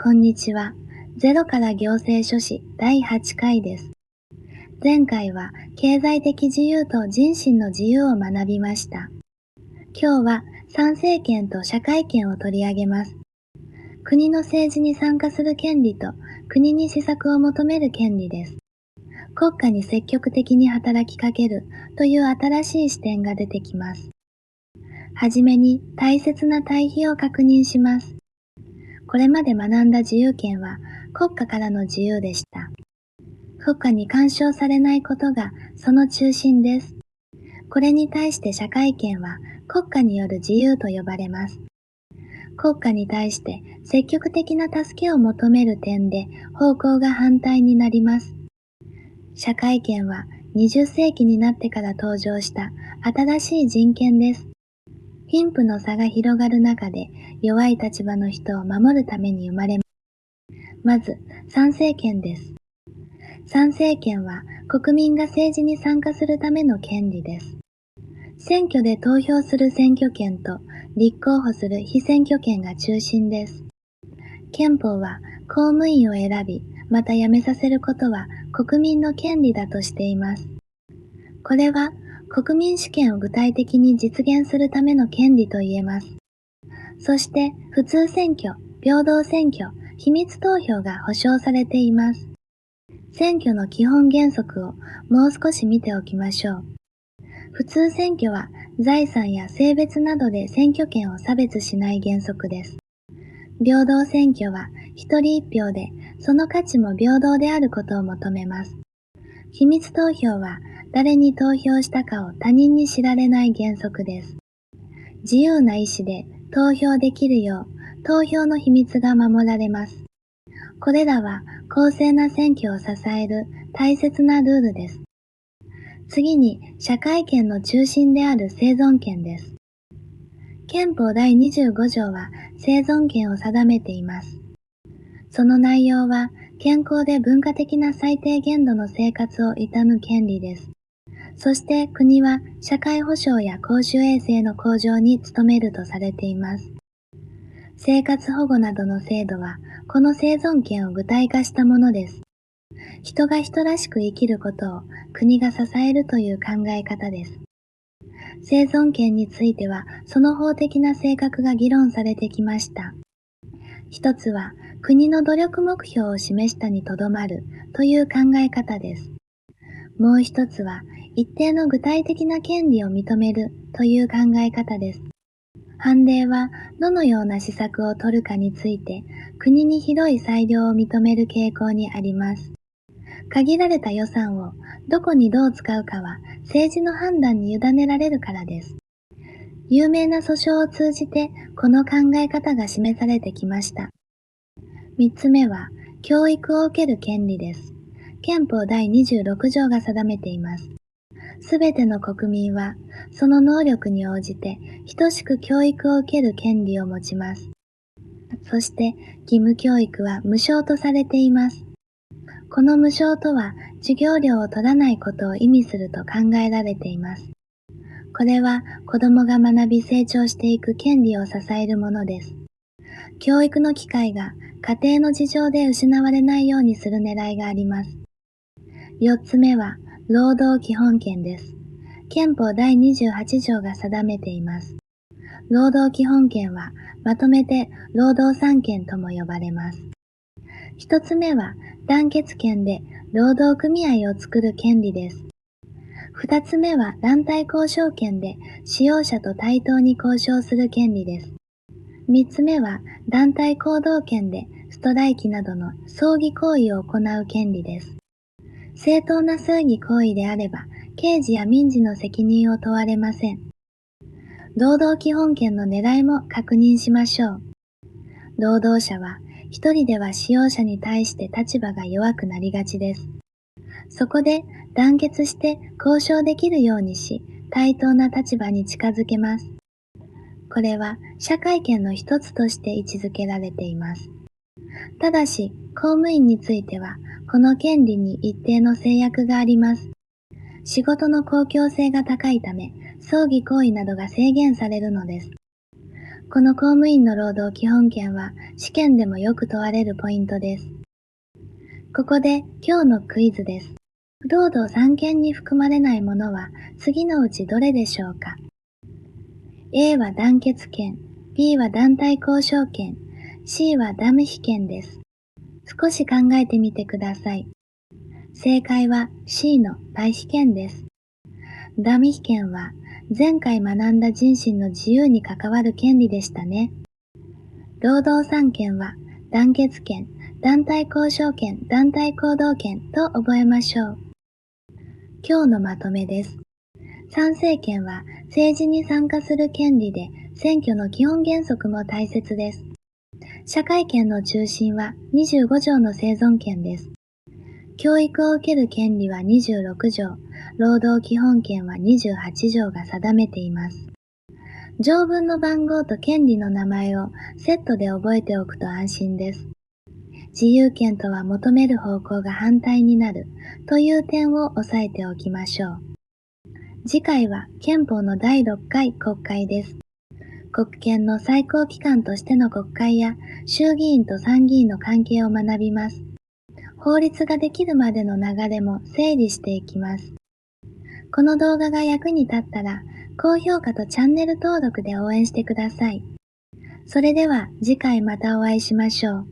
こんにちは。ゼロから行政書士第8回です。前回は経済的自由と人身の自由を学びました。今日は参政権と社会権を取り上げます。国の政治に参加する権利と国に施策を求める権利です。国家に積極的に働きかけるという新しい視点が出てきます。はじめに大切な対比を確認します。これまで学んだ自由権は国家からの自由でした。国家に干渉されないことがその中心です。これに対して社会権は国家による自由と呼ばれます。国家に対して積極的な助けを求める点で方向が反対になります。社会権は20世紀になってから登場した新しい人権です。貧富の差が広がる中で弱い立場の人を守るために生まれます。まず、参政権です。参政権は国民が政治に参加するための権利です。選挙で投票する選挙権と立候補する被選挙権が中心です。憲法は公務員を選び、また辞めさせることは国民の権利だとしています。これは国民主権を具体的に実現するための権利と言えます。そして普通選挙、平等選挙、秘密投票が保障されています。選挙の基本原則をもう少し見ておきましょう。普通選挙は財産や性別などで選挙権を差別しない原則です。平等選挙は一人一票でその価値も平等であることを求めます。秘密投票は誰に投票したかを他人に知られない原則です。自由な意思で投票できるよう投票の秘密が守られます。これらは公正な選挙を支える大切なルールです。次に社会権の中心である生存権です。憲法第25条は生存権を定めています。その内容は健康で文化的な最低限度の生活を営む権利です。そして国は社会保障や公衆衛生の向上に努めるとされています。生活保護などの制度はこの生存権を具体化したものです。人が人らしく生きることを国が支えるという考え方です。生存権についてはその法的な性格が議論されてきました。一つは国の努力目標を示したにとどまるという考え方です。もう一つは一定の具体的な権利を認めるという考え方です。判例はどのような施策を取るかについて国に広い裁量を認める傾向にあります。限られた予算をどこにどう使うかは政治の判断に委ねられるからです。有名な訴訟を通じてこの考え方が示されてきました。三つ目は教育を受ける権利です。憲法第26条が定めています。すべての国民はその能力に応じて等しく教育を受ける権利を持ちます。そして義務教育は無償とされています。この無償とは授業料を取らないことを意味すると考えられています。これは子供が学び成長していく権利を支えるものです。教育の機会が家庭の事情で失われないようにする狙いがあります。四つ目は労働基本権です。憲法第28条が定めています。労働基本権はまとめて労働三権とも呼ばれます。一つ目は団結権で労働組合を作る権利です。二つ目は団体交渉権で使用者と対等に交渉する権利です。三つ目は団体行動権でストライキなどの争議行為を行う権利です。正当な争議行為であれば刑事や民事の責任を問われません。労働基本権の狙いも確認しましょう。労働者は一人では使用者に対して立場が弱くなりがちです。そこで団結して交渉できるようにし、対等な立場に近づけます。これは社会権の一つとして位置づけられています。ただし、公務員については、この権利に一定の制約があります。仕事の公共性が高いため、争議行為などが制限されるのです。この公務員の労働基本権は試験でもよく問われるポイントです。ここで今日のクイズです。労働三権に含まれないものは次のうちどれでしょうか？ A は団結権、B は団体交渉権、C はダム被権です。少し考えてみてください。正解は C の対被権です。ダム被権は前回学んだ人身の自由に関わる権利でしたね。労働三権は団結権、団体交渉権、団体行動権と覚えましょう。今日のまとめです。参政権は政治に参加する権利で、選挙の基本原則も大切です。社会権の中心は25条の生存権です。教育を受ける権利は26条、労働基本権は28条が定めています。条文の番号と権利の名前をセットで覚えておくと安心です。自由権とは求める方向が反対になるという点を押さえておきましょう。次回は憲法の第6回国会です。国権の最高機関としての国会や衆議院と参議院の関係を学びます。法律ができるまでの流れも整理していきます。この動画が役に立ったら、高評価とチャンネル登録で応援してください。それでは次回またお会いしましょう。